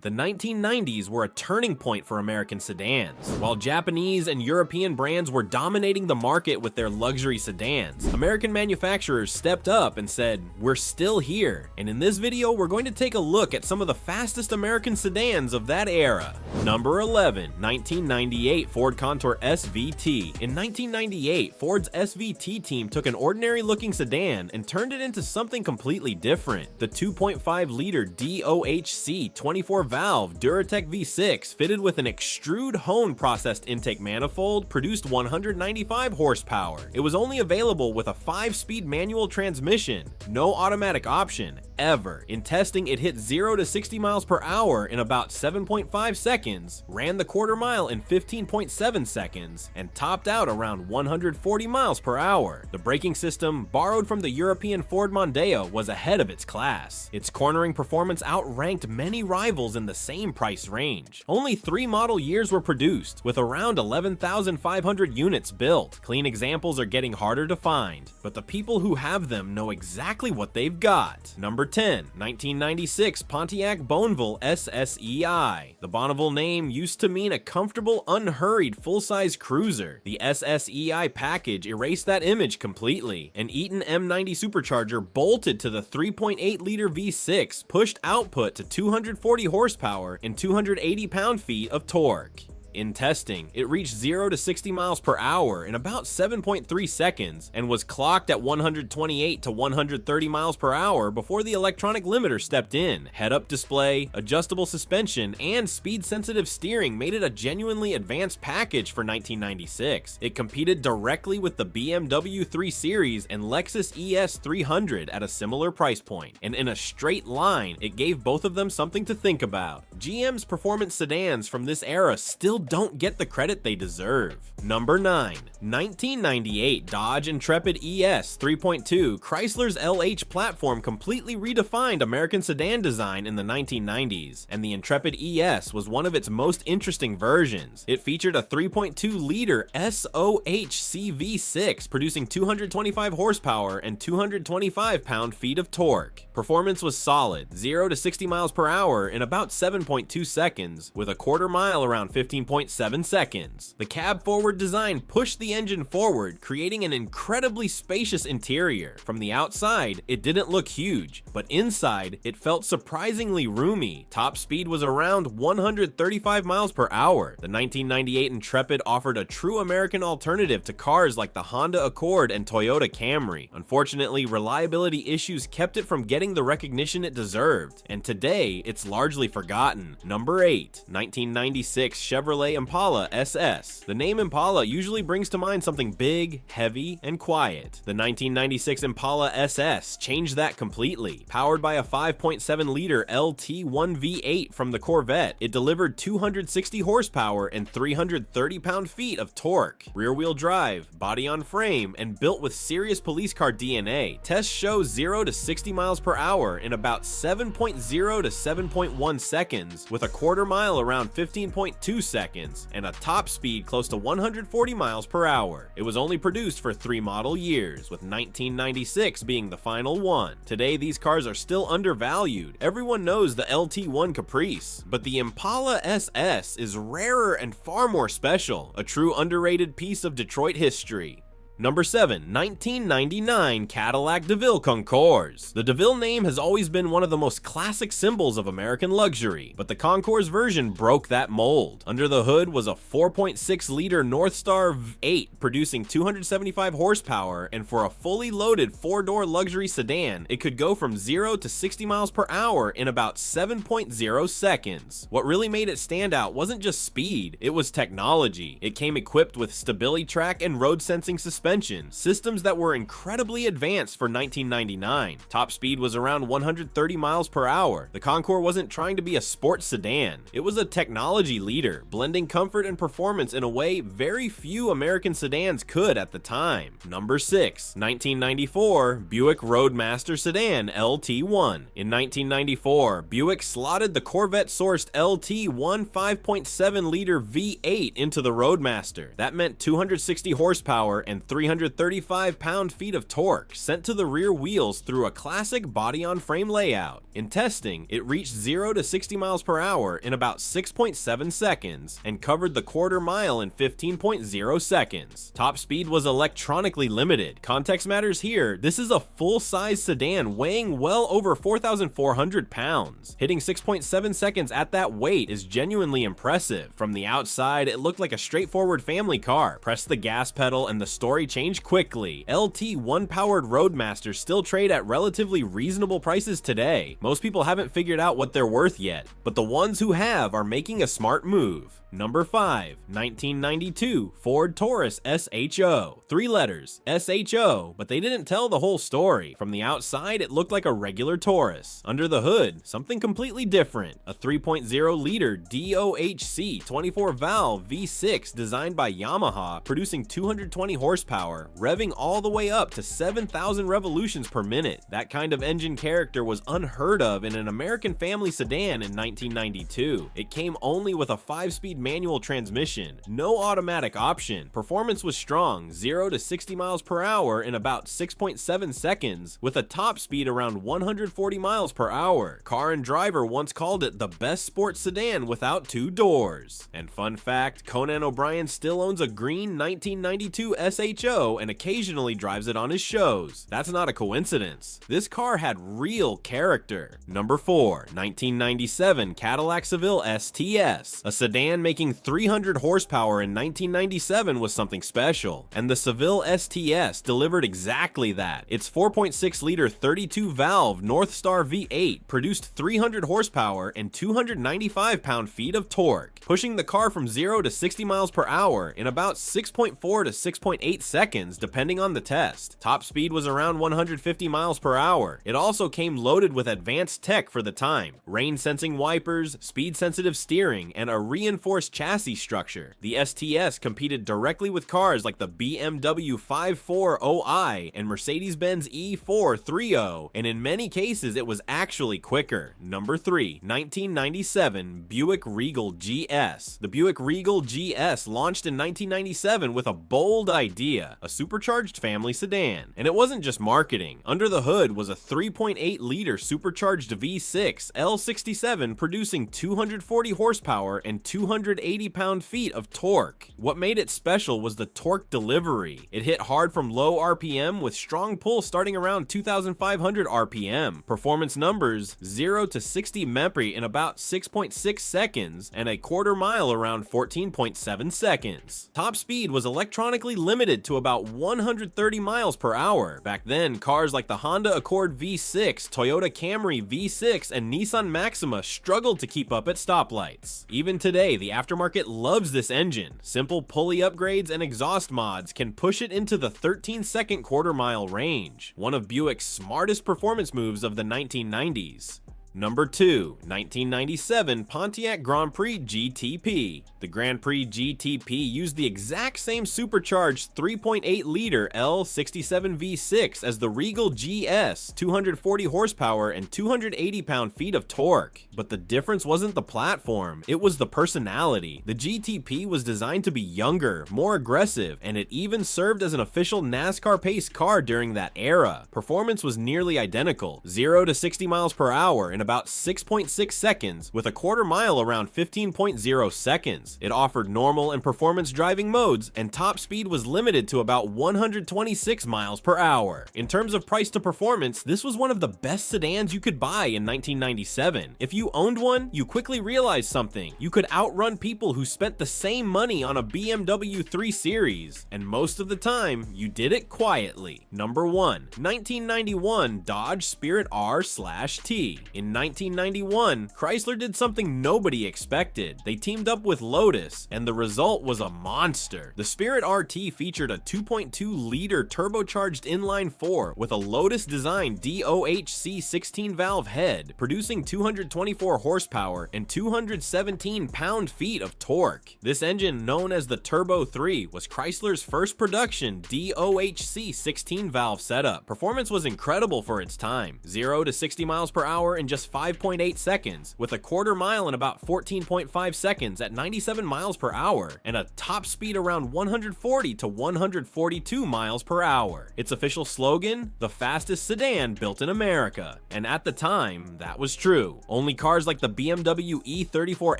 The 1990s were a turning point for American sedans. While Japanese and European brands were dominating the market with their luxury sedans, American manufacturers stepped up and said, "We're still here." And in this video, we're going to take a look at some of the fastest American sedans of that era. Number 11, 1998 Ford Contour SVT. In 1998, Ford's SVT team took an ordinary-looking sedan and turned it into something completely different. The 2.5-liter DOHC 24-valve Duratec V6 fitted with an extrude hone processed intake manifold produced 195 horsepower. It was only available with a 5-speed manual transmission, no automatic option, ever. In testing, it hit 0 to 60 miles per hour in about 7.5 seconds, ran the quarter mile in 15.7 seconds, and topped out around 140 miles per hour. The braking system, borrowed from the European Ford Mondeo, was ahead of its class. Its cornering performance outranked many rivals in the same price range. Only 3 model years were produced, with around 11,500 units built. Clean examples are getting harder to find, but the people who have them know exactly what they've got. Number 10, 1996 Pontiac Boneville SSEI. The Boneville name used to mean a comfortable, unhurried, full-size cruiser. The SSEI package erased that image completely. An Eaton M90 supercharger bolted to the 3.8-liter V6 pushed output to 240 horsepower and 280 pound-feet of torque. In testing, it reached 0 to 60 miles per hour in about 7.3 seconds and was clocked at 128 to 130 miles per hour before the electronic limiter stepped in. Head-up display, adjustable suspension, and speed-sensitive steering made it a genuinely advanced package for 1996. It competed directly with the BMW 3 Series and Lexus ES 300 at a similar price point, and in a straight line, it gave both of them something to think about. GM's performance sedans from this era still don't get the credit they deserve. Number 9, 1998 Dodge Intrepid ES 3.2. Chrysler's LH platform completely redefined American sedan design in the 1990s, and the Intrepid ES was one of its most interesting versions. It featured a 3.2-liter SOHC V6 producing 225 horsepower and 225 pound-feet of torque. Performance was solid, 0 to 60 miles per hour in about 7.2 seconds, with a quarter mile around 15.7 seconds. The cab-forward design pushed the engine forward, creating an incredibly spacious interior. From the outside, it didn't look huge, but inside, it felt surprisingly roomy. Top speed was around 135 miles per hour. The 1998 Intrepid offered a true American alternative to cars like the Honda Accord and Toyota Camry. Unfortunately, reliability issues kept it from getting the recognition it deserved, and today, it's largely forgotten. Number 8, 1996 Chevrolet Impala SS. The name Impala usually brings to mind something big, heavy, and quiet. The 1996 Impala SS changed that completely. Powered by a 5.7-liter LT1 V8 from the Corvette, it delivered 260 horsepower and 330 pound-feet of torque. Rear-wheel drive, body-on-frame, and built with serious police car DNA. Tests show 0 to 60 miles per hour in about 7.0 to 7.1 seconds, with a quarter mile around 15.2 seconds, and a top speed close to 140 miles per hour. It was only produced for 3 model years, with 1996 being the final one. Today, these cars are still undervalued. Everyone knows the LT1 Caprice, but the Impala SS is rarer and far more special, a true underrated piece of Detroit history. Number 7, 1999 Cadillac DeVille Concours. The DeVille name has always been one of the most classic symbols of American luxury, but the Concours version broke that mold. Under the hood was a 4.6-liter Northstar V8 producing 275 horsepower, and for a fully loaded 4-door luxury sedan, it could go from 0 to 60 miles per hour in about 7.0 seconds. What really made it stand out wasn't just speed, it was technology. It came equipped with stability track and road sensing suspension, systems that were incredibly advanced for 1999. Top speed was around 130 miles per hour. The Concours wasn't trying to be a sports sedan. It was a technology leader, blending comfort and performance in a way very few American sedans could at the time. Number 6, 1994 Buick Roadmaster Sedan LT1. In 1994, Buick slotted the Corvette-sourced LT1 5.7-liter V8 into the Roadmaster. That meant 260 horsepower and 335 pound-feet of torque sent to the rear wheels through a classic body-on-frame layout. In testing, it reached 0 to 60 miles per hour in about 6.7 seconds and covered the quarter mile in 15.0 seconds. Top speed was electronically limited. Context matters here. This is a full-size sedan weighing well over 4,400 pounds. Hitting 6.7 seconds at that weight is genuinely impressive. From the outside, it looked like a straightforward family car. Press the gas pedal and the story changed quickly. LT one-powered Roadmasters still trade at relatively reasonable prices today. Most people haven't figured out what they're worth yet, but the ones who have are making a smart move. Number 5, 1992 Ford Taurus SHO. 3 letters, SHO, but they didn't tell the whole story. From the outside, it looked like a regular Taurus. Under the hood, something completely different. A 3.0-liter DOHC 24-valve V6 designed by Yamaha, producing 220 horsepower, revving all the way up to 7,000 revolutions per minute. That kind of engine character was unheard of in an American family sedan in 1992. It came only with a 5-speed manual transmission, no automatic option. Performance was strong, 0 to 60 miles per hour in about 6.7 seconds, with a top speed around 140 miles per hour. Car and Driver once called it the best sports sedan without 2 doors. And fun fact, Conan O'Brien still owns a green 1992 SHO and occasionally drives it on his shows. That's not a coincidence. This car had real character. Number 4, 1997 Cadillac Seville STS. A sedan making 300 horsepower in 1997 was something special, and the Seville STS delivered exactly that. Its 4.6-liter 32-valve North Star V8 produced 300 horsepower and 295 pound-feet of torque, pushing the car from 0 to 60 miles per hour in about 6.4 to 6.8 seconds depending on the test. Top speed was around 150 miles per hour. It also came loaded with advanced tech for the time: rain-sensing wipers, speed-sensitive steering, and a reinforced chassis structure. The STS competed directly with cars like the BMW 540i and Mercedes-Benz E430, and in many cases it was actually quicker. Number 3, 1997 Buick Regal GS. The Buick Regal GS launched in 1997 with a bold idea: a supercharged family sedan. And it wasn't just marketing. Under the hood was a 3.8-liter supercharged V6 L67 producing 240 horsepower and 280 pound-feet of torque. What made it special was the torque delivery. It hit hard from low RPM with strong pull starting around 2,500 RPM. Performance numbers: 0 to 60 mph in about 6.6 seconds and a quarter mile around 14.7 seconds. Top speed was electronically limited to about 130 miles per hour. Back then, cars like the Honda Accord V6, Toyota Camry V6, and Nissan Maxima struggled to keep up at stoplights. Even today, the aftermarket loves this engine. Simple pulley upgrades and exhaust mods can push it into the 13-second quarter-mile range, one of Buick's smartest performance moves of the 1990s. Number 2, 1997 Pontiac Grand Prix GTP. The Grand Prix GTP used the exact same supercharged 3.8-liter L67 V6 as the Regal GS, 240 horsepower and 280 pound-feet of torque. But the difference wasn't the platform, it was the personality. The GTP was designed to be younger, more aggressive, and it even served as an official NASCAR pace car during that era. Performance was nearly identical, 0 to 60 miles per hour in about 6.6 seconds, with a quarter mile around 15.0 seconds. It offered normal and performance driving modes, and top speed was limited to about 126 miles per hour. In terms of price to performance, this was one of the best sedans you could buy in 1997. If you owned one, you quickly realized something: you could outrun people who spent the same money on a BMW 3 Series, and most of the time, you did it quietly. Number 1, 1991 Dodge Spirit R/T. In 1991, Chrysler did something nobody expected. They teamed up with Lotus, and the result was a monster. The Spirit RT featured a 2.2-liter turbocharged inline-4 with a Lotus-designed DOHC 16-valve head, producing 224 horsepower and 217 pound-feet of torque. This engine, known as the Turbo 3, was Chrysler's first production DOHC 16-valve setup. Performance was incredible for its time: 0 to 60 miles per hour in just just 5.8 seconds, with a quarter mile in about 14.5 seconds at 97 miles per hour, and a top speed around 140 to 142 miles per hour. Its official slogan, the fastest sedan built in America. And at the time, that was true. Only cars like the BMW E34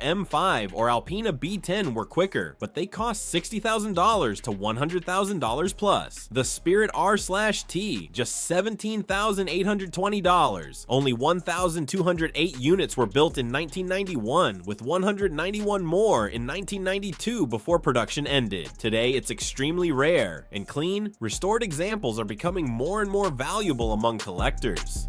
M5 or Alpina B10 were quicker, but they cost $60,000 to $100,000 plus. The Spirit R/T, just $17,820. Only 1,208 units were built in 1991, with 191 more in 1992 before production ended. Today, it's extremely rare, and clean, restored examples are becoming more and more valuable among collectors.